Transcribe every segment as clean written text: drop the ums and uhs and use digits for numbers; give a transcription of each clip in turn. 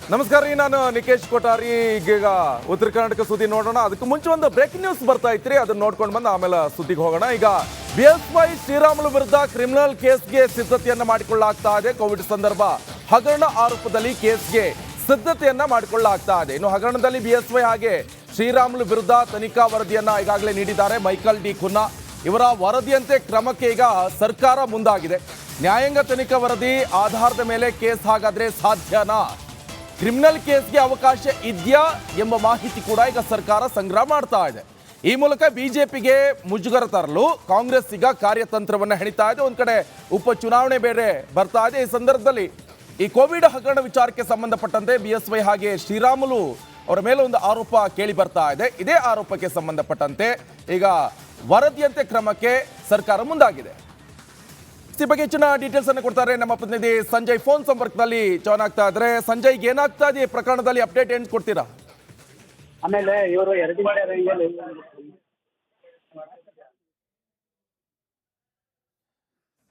ನಮಸ್ಕಾರ ರೀ, ನಾನು ನಿಕೇಶ್ ಕೊಠಾರಿ. ಈಗ ಉತ್ತರ ಕರ್ನಾಟಕ ಸುದ್ದಿ ನೋಡೋಣ. ಅದಕ್ಕೆ ಮುಂಚೆ ಒಂದು ಬ್ರೇಕಿಂಗ್ ನ್ಯೂಸ್ ಬರ್ತಾ ಇತ್ರಿ, ಅದನ್ನ ನೋಡ್ಕೊಂಡು ಬಂದು ಆಮೇಲೆ ಸುದ್ದಿಗೆ ಹೋಗೋಣ. ಈಗ BSY ಶ್ರೀರಾಮುಲು ವಿರುದ್ಧ ಕ್ರಿಮಿನಲ್ ಕೇಸ್ಗೆ ಸಿದ್ಧತೆಯನ್ನ ಮಾಡಿಕೊಳ್ಳಲಾಗ್ತಾ ಇದೆ. ಕೋವಿಡ್ ಸಂದರ್ಭ ಹಗರಣ ಆರೋಪದಲ್ಲಿ ಕೇಸ್ಗೆ ಸಿದ್ಧತೆಯನ್ನ ಮಾಡಿಕೊಳ್ಳಲಾಗ್ತಾ ಇದೆ. ಇನ್ನು ಹಗರಣದಲ್ಲಿ BSY ಹಾಗೆ ಶ್ರೀರಾಮುಲು ವಿರುದ್ಧ ತನಿಖಾ ವರದಿಯನ್ನ ಈಗಾಗಲೇ ನೀಡಿದ್ದಾರೆ ಮೈಕಲ್ ಡಿ ಖುನ್ನಾ. ಇವರ ವರದಿಯಂತೆ ಕ್ರಮಕ್ಕೆ ಈಗ ಸರ್ಕಾರ ಮುಂದಾಗಿದೆ. ನ್ಯಾಯಾಂಗ ತನಿಖಾ ವರದಿ ಆಧಾರದ ಮೇಲೆ ಕೇಸ್ ಹಾಗಾದ್ರೆ ಸಾಧ್ಯನಾ, ಕ್ರಿಮಿನಲ್ ಕೇಸ್ಗೆ ಅವಕಾಶ ಇದೆಯಾ ಎಂಬ ಮಾಹಿತಿ ಕೂಡ ಈಗ ಸರ್ಕಾರ ಸಂಗ್ರಹ ಮಾಡ್ತಾ ಇದೆ. ಈ ಮೂಲಕ ಬಿಜೆಪಿಗೆ ಮುಜುಗರ ತರಲು ಕಾಂಗ್ರೆಸ್ ಈಗ ಕಾರ್ಯತಂತ್ರವನ್ನು ಹೆಣಿತಾ ಇದೆ. ಒಂದ್ ಕಡೆ ಉಪಚುನಾವಣೆ ಬೇರೆ ಬರ್ತಾ ಇದೆ. ಈ ಸಂದರ್ಭದಲ್ಲಿ ಈ ಕೋವಿಡ್ ಹಗರಣ ವಿಚಾರಕ್ಕೆ ಸಂಬಂಧಪಟ್ಟಂತೆ BSY ಹಾಗೆ ಶ್ರೀರಾಮುಲು ಅವರ ಮೇಲೆ ಒಂದು ಆರೋಪ ಕೇಳಿ ಬರ್ತಾ ಇದೆ. ಇದೇ ಆರೋಪಕ್ಕೆ ಸಂಬಂಧಪಟ್ಟಂತೆ ಈಗ ವರದಿಯಂತೆ ಕ್ರಮಕ್ಕೆ ಸರ್ಕಾರ ಮುಂದಾಗಿದೆ. ಈ ಬಗ್ಗೆ ಹೆಚ್ಚಿನ ಡೀಟೇಲ್ಸ್ ಅನ್ನು ಕೊಡ್ತಾರೆ ನಮ್ಮ ಪ್ರತಿನಿಧಿ ಸಂಜಯ್ ಫೋನ್ ಸಂಪರ್ಕದಲ್ಲಿ ಜಾಯ್ನ್ ಆಗ್ತಾ ಇದ್ದಾರೆ. ಸಂಜಯ್, ಏನಾಗ್ತಾ ಇದೆ ಪ್ರಕರಣದಲ್ಲಿ, ಅಪ್ಡೇಟ್ ಏನು ಕೊಡ್ತೀರಾ? ಆಮೇಲೆ ಇವರು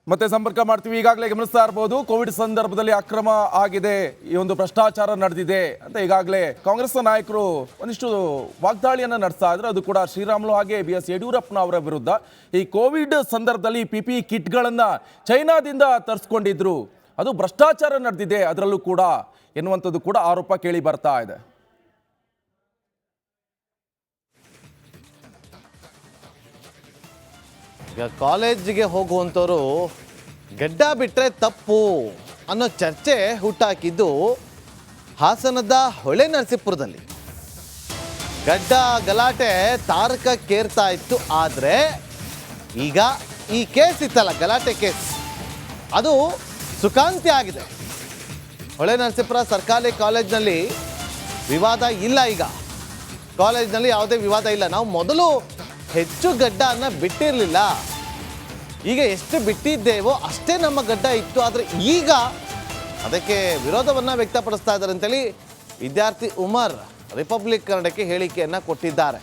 ಮತ್ತೆ ಸಂಪರ್ಕ ಮಾಡ್ತೀವಿ. ಈಗಾಗಲೇ ಗಮನಿಸ್ತಾ ಇರಬಹುದು, ಕೋವಿಡ್ ಸಂದರ್ಭದಲ್ಲಿ ಅಕ್ರಮ ಆಗಿದೆ, ಈ ಒಂದು ಭ್ರಷ್ಟಾಚಾರ ನಡೆದಿದೆ ಅಂತ ಈಗಾಗಲೇ ಕಾಂಗ್ರೆಸ್ ನಾಯಕರು ಒಂದಿಷ್ಟು ವಾಗ್ದಾಳಿಯನ್ನು ನಡೆಸ್ತಾ ಇದ್ರು. ಅದು ಕೂಡ ಶ್ರೀರಾಮುಲು ಹಾಗೆ BS ಯಡಿಯೂರಪ್ಪನವರ ವಿರುದ್ಧ. ಈ ಕೋವಿಡ್ ಸಂದರ್ಭದಲ್ಲಿ PPE ಕಿಟ್ಗಳನ್ನು ಚೈನಾದಿಂದ ತರಿಸ್ಕೊಂಡಿದ್ರು, ಅದು ಭ್ರಷ್ಟಾಚಾರ ನಡೆದಿದೆ ಅದರಲ್ಲೂ ಕೂಡ ಎನ್ನುವಂಥದ್ದು ಕೂಡ ಆರೋಪ ಕೇಳಿ ಬರ್ತಾ ಇದೆ. ಈಗ ಕಾಲೇಜಿಗೆ ಹೋಗುವಂಥವ್ರು ಗಡ್ಡ ಬಿಟ್ಟರೆ ತಪ್ಪು ಅನ್ನೋ ಚರ್ಚೆ ಹುಟ್ಟಾಕಿದ್ದು ಹಾಸನದ ಹೊಳೆ ನರಸೀಪುರದಲ್ಲಿ. ಗಡ್ಡ ಗಲಾಟೆ ತಾರಕಕ್ಕೇರ್ತಾ ಇತ್ತು. ಆದರೆ ಈಗ ಈ ಕೇಸ್ ಇತ್ತಲ್ಲ, ಗಲಾಟೆ ಕೇಸ್, ಅದು ಸುಖಾಂತ್ಯ ಆಗಿದೆ. ಹೊಳೆ ನರಸೀಪುರ ಸರ್ಕಾರಿ ಕಾಲೇಜಿನಲ್ಲಿ ವಿವಾದ ಇಲ್ಲ. ಈಗ ಕಾಲೇಜಿನಲ್ಲಿ ಯಾವುದೇ ವಿವಾದ ಇಲ್ಲ. ನಾವು ಮೊದಲು ಹೆಚ್ಚು ಗಡ್ಡನ್ನು ಬಿಟ್ಟಿರಲಿಲ್ಲ, ಈಗ ಎಷ್ಟು ಬಿಟ್ಟಿದ್ದೇವೋ ಅಷ್ಟೇ ನಮ್ಮ ಗಡ್ಡ ಇತ್ತು. ಆದರೆ ಈಗ ಅದಕ್ಕೆ ವಿರೋಧವನ್ನು ವ್ಯಕ್ತಪಡಿಸ್ತಾ ಇದ್ದಾರೆ ಅಂತೇಳಿ ವಿದ್ಯಾರ್ಥಿ ಉಮರ್ ರಿಪಬ್ಲಿಕ್ ಕನ್ನಡಕ್ಕೆ ಹೇಳಿಕೆಯನ್ನು ಕೊಟ್ಟಿದ್ದಾರೆ.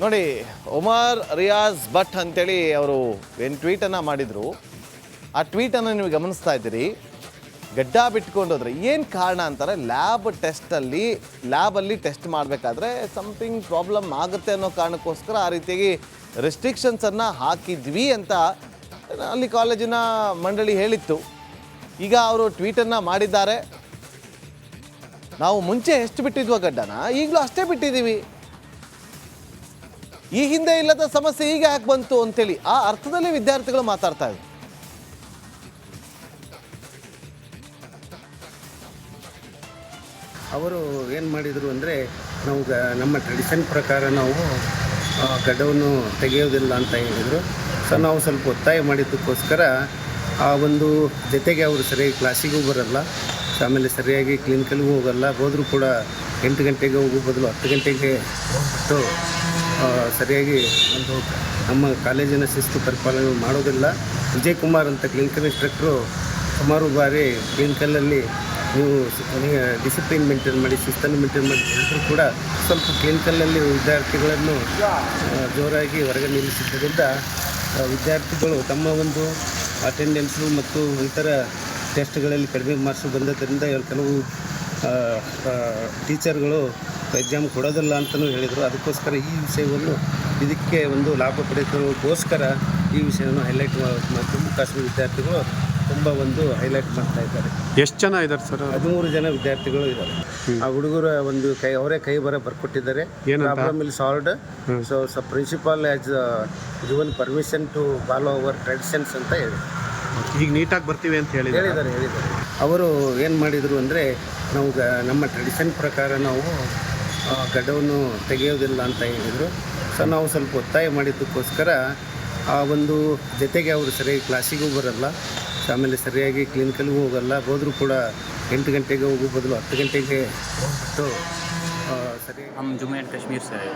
ನೋಡಿ, ಉಮರ್ ರಿಯಾಜ್ ಭಟ್ ಅಂತೇಳಿ ಅವರು ಏನು ಟ್ವೀಟನ್ನು ಮಾಡಿದರು, ಆ ಟ್ವೀಟನ್ನು ನೀವು ಗಮನಿಸ್ತಾ ಇದ್ದೀರಿ. ಗಡ್ಡ ಬಿಟ್ಕೊಂಡೋದ್ರೆ ಏನು ಕಾರಣ ಅಂತಾರೆ, ಲ್ಯಾಬಲ್ಲಿ ಟೆಸ್ಟ್ ಮಾಡಬೇಕಾದ್ರೆ ಸಮಥಿಂಗ್ ಪ್ರಾಬ್ಲಮ್ ಆಗುತ್ತೆ ಅನ್ನೋ ಕಾರಣಕ್ಕೋಸ್ಕರ ಆ ರೀತಿಯಾಗಿ ರೆಸ್ಟ್ರಿಕ್ಷನ್ಸನ್ನು ಹಾಕಿದ್ವಿ ಅಂತ ಅಲ್ಲಿ ಕಾಲೇಜಿನ ಮಂಡಳಿ ಹೇಳಿತ್ತು. ಈಗ ಅವರು ಟ್ವೀಟನ್ನು ಮಾಡಿದ್ದಾರೆ, ನಾವು ಮುಂಚೆ ಎಷ್ಟು ಬಿಟ್ಟಿದ್ವ ಗಡ್ಡನ, ಈಗಲೂ ಅಷ್ಟೇ ಬಿಟ್ಟಿದ್ದೀವಿ, ಈ ಹಿಂದೆ ಇಲ್ಲದ ಸಮಸ್ಯೆ ಈಗ ಯಾಕೆ ಬಂತು ಅಂತೇಳಿ ಆ ಅರ್ಥದಲ್ಲಿ ವಿದ್ಯಾರ್ಥಿಗಳು ಮಾತಾಡ್ತಾ ಇದ್ರು. ಅವರು ಏನು ಮಾಡಿದರು ಅಂದರೆ, ನಾವು ನಮ್ಮ ಟ್ರೆಡಿಷನ್ ಪ್ರಕಾರ ನಾವು ಗಡ್ಡವನ್ನು ತೆಗೆಯೋದಿಲ್ಲ ಅಂತ ಹೇಳಿದರು. ಸೊ ನಾವು ಸ್ವಲ್ಪ ಒತ್ತಾಯ ಮಾಡಿದ್ದಕ್ಕೋಸ್ಕರ ಆ ಒಂದು ಜೊತೆಗೆ ಅವರು ಸರಿಯಾಗಿ ಕ್ಲಾಸಿಗೂ ಬರಲ್ಲ, ಆಮೇಲೆ ಸರಿಯಾಗಿ ಕ್ಲಿನಿಕಲ್ಗೂ ಹೋಗಲ್ಲ. ಹೋದರೂ ಕೂಡ 8 ಗಂಟೆಗೆ ಹೋಗೋ ಬದಲು 10 ಗಂಟೆಗೆ ಹೋಗ್ಬಿಟ್ಟು ಸರಿಯಾಗಿ ಒಂದು ನಮ್ಮ ಕಾಲೇಜಿನ ಶಿಸ್ತು ಪರಿಪಾಲನೆ ಮಾಡೋದಿಲ್ಲ. ವಿಜಯ್ ಕುಮಾರ್ ಅಂತ ಕ್ಲಿನಿಕಲ್ ಇನ್ಸ್ಟ್ರಕ್ಟ್ರು ಸುಮಾರು ಬಾರಿ ಕ್ಲಿನಿಕಲಲ್ಲಿ ನೀವು ಡಿಸಿಪ್ಲಿನ್ ಮೇಂಟೈನ್ ಮಾಡಿ, ಶಿಸ್ತನ್ನು ಮೇಂಟೈನ್ ಮಾಡಿ ಹೇಳಿದ್ರು ಕೂಡ ಸ್ವಲ್ಪ ಕ್ಲಿನಿಕಲಲ್ಲಿ ವಿದ್ಯಾರ್ಥಿಗಳನ್ನು ಜೋರಾಗಿ ಹೊರಗೆ ನಿಲ್ಲಿಸಿದ್ದರಿಂದ ವಿದ್ಯಾರ್ಥಿಗಳು ತಮ್ಮ ಒಂದು ಅಟೆಂಡೆನ್ಸು ಮತ್ತು ಇತರ ಟೆಸ್ಟ್ಗಳಲ್ಲಿ ಕಡಿಮೆ ಮಾರ್ಕ್ಸ್ ಬಂದದ್ದರಿಂದ ಕೆಲವು ಟೀಚರ್ಗಳು ಎಕ್ಸಾಮ್ ಕೊಡೋದಿಲ್ಲ ಅಂತಲೂ ಹೇಳಿದರು. ಅದಕ್ಕೋಸ್ಕರ ಈ ವಿಷಯವನ್ನು ಇದಕ್ಕೆ ಒಂದು ಲಾಭ ಪಡೆಯೋಕ್ಕೋಸ್ಕರ ಈ ವಿಷಯವನ್ನು ಹೈಲೈಟ್ ಜಮ್ಮು ಕಾಶ್ಮೀರ ವಿದ್ಯಾರ್ಥಿಗಳು ತುಂಬ ಒಂದು ಹೈಲೈಟ್ ಮಾಡ್ತಾ ಇದ್ದಾರೆ. ಎಷ್ಟು ಜನ ಇದ್ದಾರೆ ಸರ್? 13 ಜನ ವಿದ್ಯಾರ್ಥಿಗಳು ಇದ್ದಾರೆ. ಆ ಹುಡುಗರು ಒಂದು ಅವರೇ ಕೈ ಬರ್ಕೊಟ್ಟಿದ್ದಾರೆ. ಪ್ರಾಬ್ಲಮ್ ಇಲ್ಲಿ solved. So principal has given permission to follow our traditions ಅಂತ ಹೇಳಿ ಈಗ ನೀಟಾಗಿ ಬರ್ತೀವಿ ಅಂತ ಹೇಳಿದ್ದಾರೆ. ಅವರು ಏನು ಮಾಡಿದರು ಅಂದರೆ, ನಾವು ನಮ್ಮ ಟ್ರೆಡಿಷನ್ ಪ್ರಕಾರ ನಾವು ಗಡ್ಡವನ್ನು ತೆಗೆಯೋದಿಲ್ಲ ಅಂತ ಹೇಳಿದರು. ಸೊ ನಾವು ಸ್ವಲ್ಪ ಒತ್ತಾಯ ಮಾಡಿದ್ದಕ್ಕೋಸ್ಕರ ಆ ಒಂದು ಜೊತೆಗೆ ಅವರು ಸರಿಯಾಗಿ ಕ್ಲಾಸಿಗೂ ಬರಲ್ಲ, ಆಮೇಲೆ ಸರಿಯಾಗಿ ಕ್ಲಿನಿಕಲ್ಗೂ ಹೋಗಲ್ಲ. ಹೋದರೂ ಕೂಡ 8 ಗಂಟೆಗೆ ಹೋಗೋ ಬದಲು 10 ಗಂಟೆಗೆ ಹೋಗ್ಬಿಟ್ಟು सर हम जम्मू एंड कश्मीर से आए।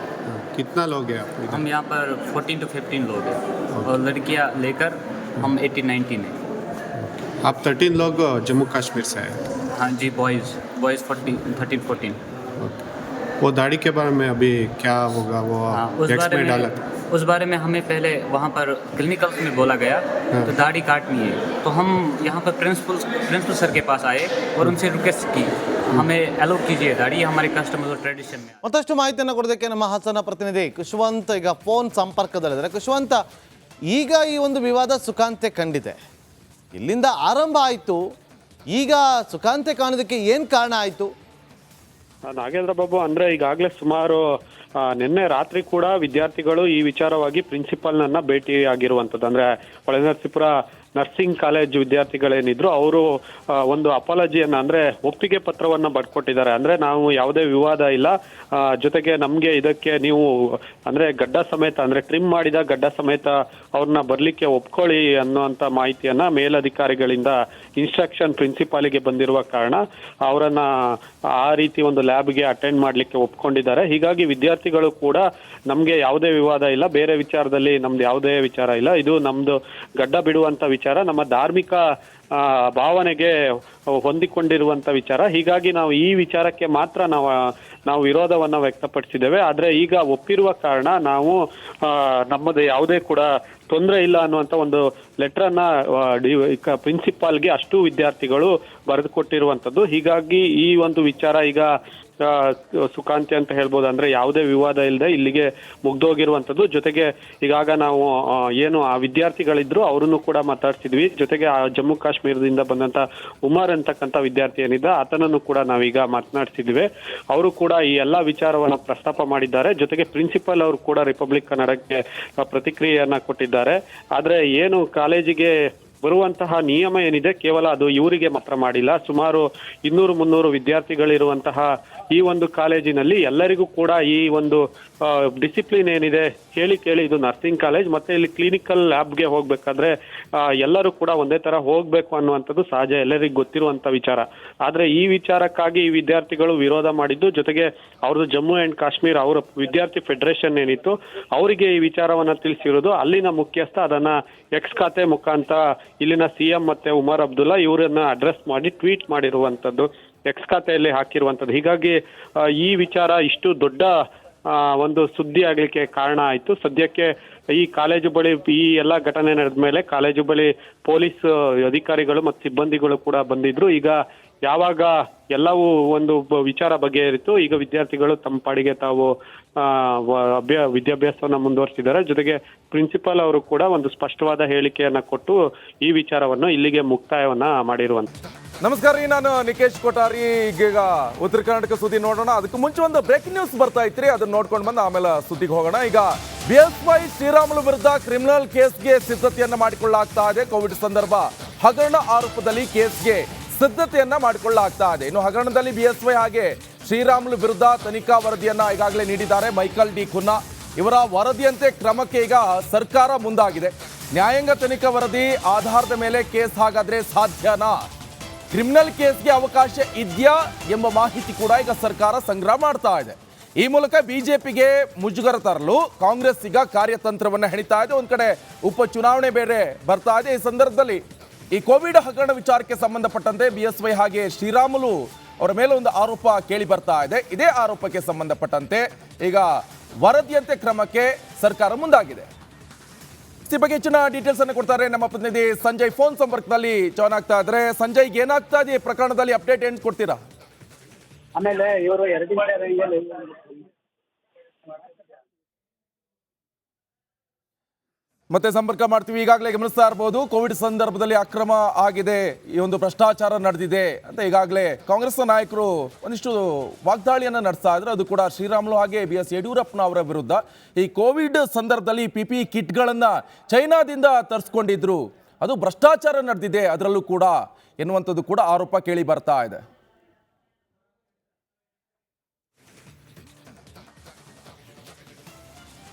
कितना लोग हैं आप? हम यहाँ पर 14 to 15 लोग हैं और लड़कियाँ लेकर हम 18-19 हैं। आप 13 लोग जम्मू कश्मीर से आए? हाँ जी, बॉयज़ 13-14। वो दाढ़ी के बारे में अभी क्या होगा वो हाँ, उस टेक्स्ट बारे में में डाला था। उस बारे में हमें पहले वहाँ पर क्लिनिकल्स में बोला गया तो दाढ़ी काटनी है, तो हम यहाँ पर प्रिंसिपल सर के पास आए और उनसे रिक्वेस्ट की हमें अलो कीजिए दाढ़ी, हमारे कस्टमर ट्रेडिशन में। ಮತ್ತಷ್ಟು ಮಾಹಿತಿಯನ್ನು ಕೊಡೋದಕ್ಕೆ ನಮ್ಮ ಹಾಸನ ಪ್ರತಿನಿಧಿ ಕುಶವಂತ್ ಈಗ ಫೋನ್ ಸಂಪರ್ಕದಲ್ಲಿದ್ದಾರೆ. ಕುಶವಂತ, ಈಗ ಈ ಒಂದು ವಿವಾದ ಸುಖಾಂತ್ಯ ಕಂಡಿದೆ, ಇಲ್ಲಿಂದ ಆರಂಭ ಆಯಿತು, ಈಗ ಸುಖಾಂತ್ಯ ಕಾಣೋದಕ್ಕೆ ಏನು ಕಾರಣ ಆಯಿತು? ನಾಗೇಂದ್ರ ಬಾಬು, ಅಂದ್ರೆ ಈಗಾಗಲೇ ಸುಮಾರು ನಿನ್ನೆ ರಾತ್ರಿ ಕೂಡ ವಿದ್ಯಾರ್ಥಿಗಳು ಈ ವಿಚಾರವಾಗಿ ಪ್ರಿನ್ಸಿಪಾಲ್ನನ್ನ ಭೇಟಿಯಾಗಿರುವಂಥದ್ದು. ಅಂದ್ರೆ ಹೊಳೆನರಸೀಪುರ ನರ್ಸಿಂಗ್ ಕಾಲೇಜ್ ವಿದ್ಯಾರ್ಥಿಗಳೇನಿದ್ರು ಅವರು ಒಂದು ಅಪಾಲಜಿಯನ್ನ ಅಂದ್ರೆ ಒಪ್ಪಿಗೆ ಪತ್ರವನ್ನ ಬರ್ಕೊಟ್ಟಿದ್ದಾರೆ. ಅಂದ್ರೆ ನಾವು ಯಾವುದೇ ವಿವಾದ ಇಲ್ಲ, ಜೊತೆಗೆ ನಮ್ಗೆ ಇದಕ್ಕೆ ನೀವು ಅಂದ್ರೆ ಗಡ್ಡ ಸಮೇತ ಅಂದ್ರೆ ಟ್ರಿಮ್ ಮಾಡಿದ ಗಡ್ಡ ಸಮೇತ ಅವ್ರನ್ನ ಬರ್ಲಿಕ್ಕೆ ಒಪ್ಕೊಳ್ಳಿ ಅನ್ನುವಂತ ಮಾಹಿತಿಯನ್ನ ಮೇಲಧಿಕಾರಿಗಳಿಂದ ಇನ್ಸ್ಟ್ರಕ್ಷನ್ ಪ್ರಿನ್ಸಿಪಾಲಿಗೆ ಬಂದಿರುವ ಕಾರಣ ಅವರನ್ನ ಆ ರೀತಿ ಒಂದು ಲ್ಯಾಬ್ಗೆ ಅಟೆಂಡ್ ಮಾಡ್ಲಿಕ್ಕೆ ಒಪ್ಕೊಂಡಿದ್ದಾರೆ. ಹೀಗಾಗಿ ವಿದ್ಯಾರ್ಥಿಗಳು ಕೂಡ ನಮ್ಗೆ ಯಾವುದೇ ವಿವಾದ ಇಲ್ಲ, ಬೇರೆ ವಿಚಾರದಲ್ಲಿ ನಮ್ದು ಯಾವುದೇ ವಿಚಾರ ಇಲ್ಲ, ಇದು ನಮ್ದು ಗಡ್ಡ ಬಿಡುವಂತ ವಿಚಾರ, ನಮ್ಮ ಧಾರ್ಮಿಕ ಭಾವನೆಗೆ ಹೊಂದಿಕೊಂಡಿರುವಂತ ವಿಚಾರ. ಹೀಗಾಗಿ ನಾವು ಈ ವಿಚಾರಕ್ಕೆ ಮಾತ್ರ ನಾವು ವಿರೋಧವನ್ನ ವ್ಯಕ್ತಪಡಿಸಿದ್ದೇವೆ. ಆದ್ರೆ ಈಗ ಒಪ್ಪಿರುವ ಕಾರಣ ನಾವು ನಮ್ಮದು ಯಾವುದೇ ಕೂಡ ತೊಂದರೆ ಇಲ್ಲ ಅನ್ನುವಂತ ಒಂದು ಲೆಟರ್ ಅನ್ನ ಪ್ರಿನ್ಸಿಪಾಲ್ಗೆ ಅಷ್ಟು ವಿದ್ಯಾರ್ಥಿಗಳು ಬರೆದು ಕೊಟ್ಟಿರುವಂತದ್ದು. ಹೀಗಾಗಿ ಈ ಒಂದು ವಿಚಾರ ಈಗ ಸುಖಾಂತ್ಯ ಅಂತ ಹೇಳ್ಬೋದು. ಅಂದ್ರೆ ಯಾವುದೇ ವಿವಾದ ಇಲ್ಲದೆ ಇಲ್ಲಿಗೆ ಮುಗ್ದೋಗಿರುವಂತದ್ದು. ಜೊತೆಗೆ ಈಗಾಗ ನಾವು ಏನು ಆ ವಿದ್ಯಾರ್ಥಿಗಳಿದ್ರು ಅವರನ್ನು ಕೂಡ ಮಾತಾಡ್ಸಿದ್ವಿ. ಜೊತೆಗೆ ಆ ಜಮ್ಮು ಕಾಶ್ಮೀರದಿಂದ ಬಂದಂತ ಉಮರ್ ಅಂತಕ್ಕಂಥ ವಿದ್ಯಾರ್ಥಿ ಏನಿದ್ದ ಆತನನ್ನು ಕೂಡ ನಾವೀಗ ಮಾತನಾಡ್ಸಿದ್ವಿ. ಅವರು ಕೂಡ ಈ ಎಲ್ಲಾ ವಿಚಾರವನ್ನ ಪ್ರಸ್ತಾಪ ಮಾಡಿದ್ದಾರೆ. ಜೊತೆಗೆ ಪ್ರಿನ್ಸಿಪಲ್ ಅವರು ಕೂಡ ರಿಪಬ್ಲಿಕ್ ಕನ್ನಡಕ್ಕೆ ಪ್ರತಿಕ್ರಿಯೆಯನ್ನ ಕೊಟ್ಟಿದ್ದಾರೆ. ಆದ್ರೆ ಏನು ಕಾಲೇಜಿಗೆ ಬರುವಂತಹ ನಿಯಮ ಏನಿದೆ ಕೇವಲ ಅದು ಇವರಿಗೆ ಮಾತ್ರ ಮಾಡಿಲ್ಲ, ಸುಮಾರು 200-300 ವಿದ್ಯಾರ್ಥಿಗಳಿರುವಂತಹ ಈ ಒಂದು ಕಾಲೇಜಿನಲ್ಲಿ ಎಲ್ಲರಿಗೂ ಕೂಡ ಈ ಒಂದು ಡಿಸಿಪ್ಲಿನ್ ಏನಿದೆ ಕೇಳಿ ಇದು ನರ್ಸಿಂಗ್ ಕಾಲೇಜ್, ಮತ್ತೆ ಇಲ್ಲಿ ಕ್ಲಿನಿಕಲ್ ಲ್ಯಾಬ್ಗೆ ಹೋಗ್ಬೇಕಾದ್ರೆ ಎಲ್ಲರೂ ಕೂಡ ಒಂದೇ ತರ ಹೋಗ್ಬೇಕು ಅನ್ನುವಂಥದ್ದು ಸಹಜ, ಎಲ್ಲರಿಗೂ ಗೊತ್ತಿರುವಂತ ವಿಚಾರ. ಆದ್ರೆ ಈ ವಿಚಾರಕ್ಕಾಗಿ ಈ ವಿದ್ಯಾರ್ಥಿಗಳು ವಿರೋಧ ಮಾಡಿದ್ದು, ಜೊತೆಗೆ ಅವ್ರದ್ದು ಜಮ್ಮು ಅಂಡ್ ಕಾಶ್ಮೀರ್ ಅವರ ವಿದ್ಯಾರ್ಥಿ ಫೆಡರೇಷನ್ ಏನಿತ್ತು ಅವರಿಗೆ ಈ ವಿಚಾರವನ್ನ ತಿಳಿಸಿರೋದು. ಅಲ್ಲಿನ ಮುಖ್ಯಸ್ಥ ಅದನ್ನ ಎಕ್ಸ್ ಖಾತೆ ಮುಖಾಂತರ ಇಲ್ಲಿನ ಸಿಎಂ ಮತ್ತೆ ಉಮರ್ ಅಬ್ದುಲ್ಲಾ ಇವರನ್ನ ಅಡ್ರೆಸ್ ಮಾಡಿ ಟ್ವೀಟ್ ಮಾಡಿರುವಂತದ್ದು, ಎಕ್ಸ್ ಖಾತೆಯಲ್ಲಿ ಹಾಕಿರುವಂತದ್ದು. ಹೀಗಾಗಿ ಈ ವಿಚಾರ ಇಷ್ಟು ದೊಡ್ಡ ಒಂದು ಸುದ್ದಿ ಆಗ್ಲಿಕ್ಕೆ ಕಾರಣ ಆಯ್ತು. ಸದ್ಯಕ್ಕೆ ಈ ಕಾಲೇಜು ಬಳಿ ಈ ಎಲ್ಲ ಘಟನೆ ನಡೆದ ಮೇಲೆ ಕಾಲೇಜು ಬಳಿ ಪೊಲೀಸ್ ಅಧಿಕಾರಿಗಳು ಮತ್ತು ಸಿಬ್ಬಂದಿಗಳು ಕೂಡ ಬಂದಿದ್ರು. ಈಗ ಯಾವಾಗ ಎಲ್ಲವೂ ಒಂದು ವಿಚಾರ ಬಗೆಹರಿತು, ಈಗ ವಿದ್ಯಾರ್ಥಿಗಳು ತಮ್ಮ ಪಾಡಿಗೆ ತಾವು ವಿದ್ಯಾಭ್ಯಾಸವನ್ನ ಮುಂದುವರಿಸಿದ್ದಾರೆ. ಜೊತೆಗೆ ಪ್ರಿನ್ಸಿಪಾಲ್ ಅವರು ಕೂಡ ಒಂದು ಸ್ಪಷ್ಟವಾದ ಹೇಳಿಕೆಯನ್ನ ಕೊಟ್ಟು ಈ ವಿಚಾರವನ್ನು ಇಲ್ಲಿಗೆ ಮುಕ್ತಾಯವನ್ನ ಮಾಡಿರುವಂತ. ನಮಸ್ಕಾರ ರೀ, ನಾನು ನಿಕೇಶ್ ಕೊಠಾರಿ. ಈಗ ಉತ್ತರ ಕರ್ನಾಟಕ ಸುದ್ದಿ ನೋಡೋಣ. ಅದಕ್ಕೆ ಮುಂಚೆ ಒಂದು ಬ್ರೇಕಿಂಗ್ ನ್ಯೂಸ್ ಬರ್ತಾ ಇತ್ರಿ, ಅದನ್ನ ನೋಡ್ಕೊಂಡು ಬಂದು ಆಮೇಲೆ ಸುದ್ದಿಗೆ ಹೋಗೋಣ. ಈಗ BSY ಶ್ರೀರಾಮುಲು ವಿರುದ್ಧ ಕ್ರಿಮಿನಲ್ ಕೇಸ್ಗೆ ಸಿದ್ಧತೆಯನ್ನ ಮಾಡಿಕೊಳ್ಳಲಾಗ್ತಾ ಇದೆ. ಕೋವಿಡ್ ಸಂದರ್ಭ ಹಗರಣ ಆರೋಪದಲ್ಲಿ ಕೇಸ್ಗೆ ಸಿದ್ಧತೆಯನ್ನ ಮಾಡಿಕೊಳ್ಳಲಾಗ್ತಾ ಇದೆ. ಇನ್ನು ಹಗರಣದಲ್ಲಿ BSY ಹಾಗೆ ಶ್ರೀರಾಮುಲು ವಿರುದ್ಧ ತನಿಖಾ ವರದಿಯನ್ನ ಈಗಾಗಲೇ ನೀಡಿದ್ದಾರೆ ಮೈಕಲ್ ಡಿ ಖುನ್ನಾ. ಇವರ ವರದಿಯಂತೆ ಕ್ರಮಕ್ಕೆ ಈಗ ಸರ್ಕಾರ ಮುಂದಾಗಿದೆ. ನ್ಯಾಯಾಂಗ ತನಿಖಾ ವರದಿ ಆಧಾರದ ಮೇಲೆ ಕೇಸ್ ಹಾಗಾದ್ರೆ ಸಾಧ್ಯನಾ, ಕ್ರಿಮಿನಲ್ ಕೇಸ್ಗೆ ಅವಕಾಶ ಇದೆಯಾ ಎಂಬ ಮಾಹಿತಿ ಕೂಡ ಈಗ ಸರ್ಕಾರ ಸಂಗ್ರಹ ಮಾಡ್ತಾ ಇದೆ. ಈ ಮೂಲಕ ಬಿಜೆಪಿಗೆ ಮುಜುಗರ ತರಲು ಕಾಂಗ್ರೆಸ್ ಈಗ ಕಾರ್ಯತಂತ್ರವನ್ನು ಹೆಣಿತಾ ಇದೆ. ಒಂದ್ ಕಡೆ ಉಪಚುನಾವಣೆ ಬೇರೆ ಬರ್ತಾ ಇದೆ. ಈ ಸಂದರ್ಭದಲ್ಲಿ ಈ ಕೋವಿಡ್ ಹಗರಣ ವಿಚಾರಕ್ಕೆ ಸಂಬಂಧಪಟ್ಟಂತೆ BSY ಹಾಗೆ ಶ್ರೀರಾಮುಲು ಅವರ ಮೇಲೆ ಒಂದು ಆರೋಪ ಕೇಳಿ ಬರ್ತಾ ಇದೆ. ಇದೇ ಆರೋಪಕ್ಕೆ ಸಂಬಂಧಪಟ್ಟಂತೆ ಈಗ ವರದಿಯಂತೆ ಕ್ರಮಕ್ಕೆ ಸರ್ಕಾರ ಮುಂದಾಗಿದೆ. ಈ ಬಗ್ಗೆ ಹೆಚ್ಚಿನ ಡೀಟೇಲ್ಸ್ ಅನ್ನು ಕೊಡ್ತಾರೆ ನಮ್ಮ ಪ್ರತಿನಿಧಿ ಸಂಜಯ್ ಫೋನ್ ಸಂಪರ್ಕದಲ್ಲಿ ಜಾಯ್ನ್ ಆಗ್ತಾ ಇದ್ದಾರೆ. ಸಂಜಯ್, ಏನಾಗ್ತಾ ಇದೆ ಪ್ರಕರಣದಲ್ಲಿ ಅಪ್ಡೇಟ್ ಏನು ಕೊಡ್ತೀರಾ? ಆಮೇಲೆ ಇವರು 2 ರಂಗಲ್ಲಿ ಮತ್ತೆ ಸಂಪರ್ಕ ಮಾಡ್ತೀವಿ. ಈಗಾಗಲೇ ಗಮನಿಸ್ತಾ ಇರಬಹುದು, ಕೋವಿಡ್ ಸಂದರ್ಭದಲ್ಲಿ ಅಕ್ರಮ ಆಗಿದೆ, ಈ ಒಂದು ಭ್ರಷ್ಟಾಚಾರ ನಡೆದಿದೆ ಅಂತ ಈಗಾಗಲೇ ಕಾಂಗ್ರೆಸ್ ನಾಯಕರು ಒಂದಿಷ್ಟು ವಾಗ್ದಾಳಿಯನ್ನು ನಡೆಸ್ತಾ ಇದ್ರು. ಅದು ಕೂಡ ಶ್ರೀರಾಮುಲು ಹಾಗೆ BS ಯಡಿಯೂರಪ್ಪನವರ ವಿರುದ್ಧ. ಈ ಕೋವಿಡ್ ಸಂದರ್ಭದಲ್ಲಿ PPE ಕಿಟ್ಗಳನ್ನು ಚೈನಾದಿಂದ ತರಿಸ್ಕೊಂಡಿದ್ರು, ಅದು ಭ್ರಷ್ಟಾಚಾರ ನಡೆದಿದೆ ಅದರಲ್ಲೂ ಕೂಡ ಎನ್ನುವಂಥದ್ದು ಕೂಡ ಆರೋಪ ಕೇಳಿ ಬರ್ತಾ ಇದೆ.